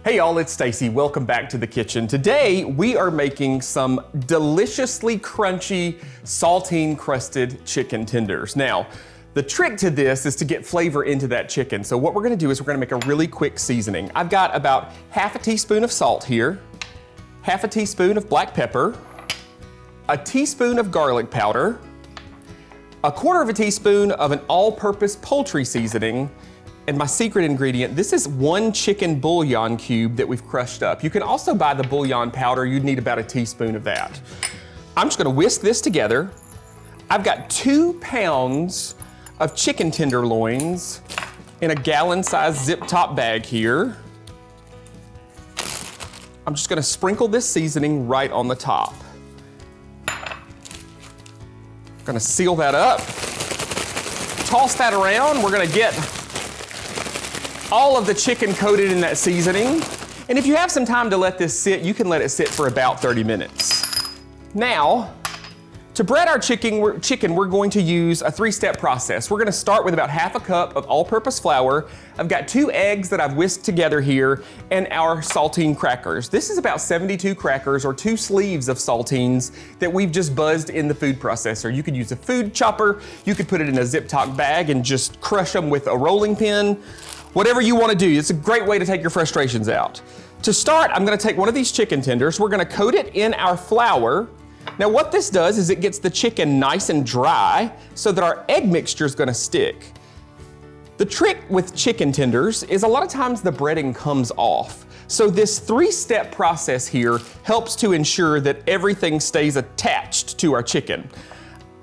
Hey y'all, it's Stacy. Welcome back to the kitchen. Today we are making some deliciously crunchy saltine crusted chicken tenders. Now, the trick to this is to get flavor into that chicken. So what we're gonna do is we're gonna make a really quick seasoning. I've got about half a teaspoon of salt here, half a teaspoon of black pepper, a teaspoon of garlic powder, a quarter of a teaspoon of an all-purpose poultry seasoning, and my secret ingredient, this is 1 chicken bouillon cube that we've crushed up. You can also buy the bouillon powder. You'd need about a teaspoon of that. I'm just gonna whisk this together. I've got 2 pounds of chicken tenderloins in a gallon-sized zip-top bag here. I'm just gonna sprinkle this seasoning right on the top. Gonna seal that up. Toss that around. We're gonna get all of the chicken coated in that seasoning. And if you have some time to let this sit, you can let it sit for about 30 minutes. Now, to bread our chicken, we're going to use a 3-step process. We're gonna start with about half a cup of all-purpose flour. I've got 2 eggs that I've whisked together here and our saltine crackers. This is about 72 crackers or 2 sleeves of saltines that we've just buzzed in the food processor. You could use a food chopper, you could put it in a zip-top bag and just crush them with a rolling pin. Whatever you wanna do, it's a great way to take your frustrations out. To start, I'm gonna take one of these chicken tenders, we're gonna coat it in our flour. Now what this does is it gets the chicken nice and dry so that our egg mixture is gonna stick. The trick with chicken tenders is a lot of times the breading comes off. So this 3-step process here helps to ensure that everything stays attached to our chicken.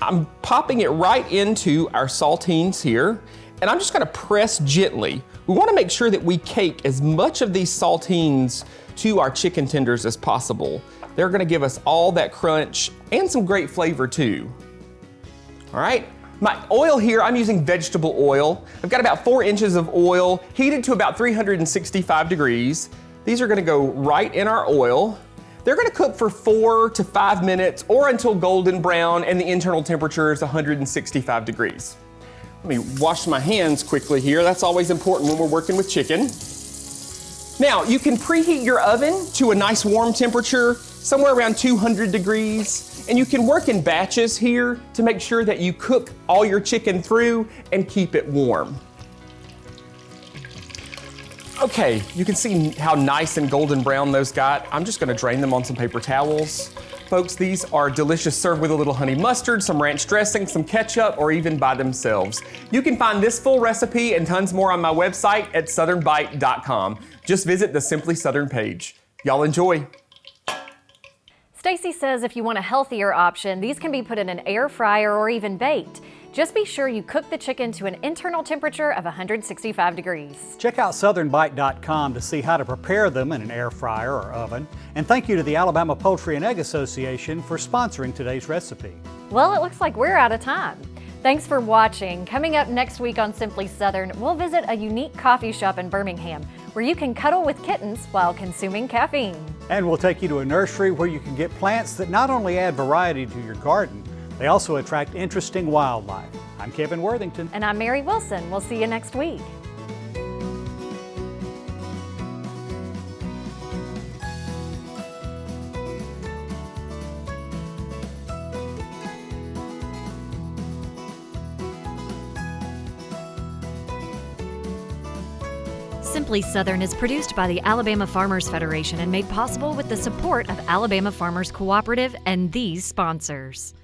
I'm popping it right into our saltines here, and I'm just gonna press gently. We wanna make sure that we cake as much of these saltines to our chicken tenders as possible. They're gonna give us all that crunch and some great flavor too. All right, my oil here, I'm using vegetable oil. I've got about 4 inches of oil heated to about 365 degrees. These are gonna go right in our oil. They're gonna cook for 4 to 5 minutes or until golden brown and the internal temperature is 165 degrees. Let me wash my hands quickly here. That's always important when we're working with chicken. Now, you can preheat your oven to a nice warm temperature, somewhere around 200 degrees, and you can work in batches here to make sure that you cook all your chicken through and keep it warm. Okay, you can see how nice and golden brown those got. I'm just gonna drain them on some paper towels. Folks, these are delicious, served with a little honey mustard, some ranch dressing, some ketchup, or even by themselves. You can find this full recipe and tons more on my website at southernbite.com. Just visit the Simply Southern page. Y'all enjoy. Stacy says if you want a healthier option, these can be put in an air fryer or even baked. Just be sure you cook the chicken to an internal temperature of 165 degrees. Check out southernbite.com to see how to prepare them in an air fryer or oven. And thank you to the Alabama Poultry and Egg Association for sponsoring today's recipe. Well, it looks like we're out of time. Thanks for watching. Coming up next week on Simply Southern, we'll visit a unique coffee shop in Birmingham where you can cuddle with kittens while consuming caffeine. And we'll take you to a nursery where you can get plants that not only add variety to your garden, they also attract interesting wildlife. I'm Kevin Worthington. And I'm Mary Wilson. We'll see you next week. Simply Southern is produced by the Alabama Farmers Federation and made possible with the support of Alabama Farmers Cooperative and these sponsors.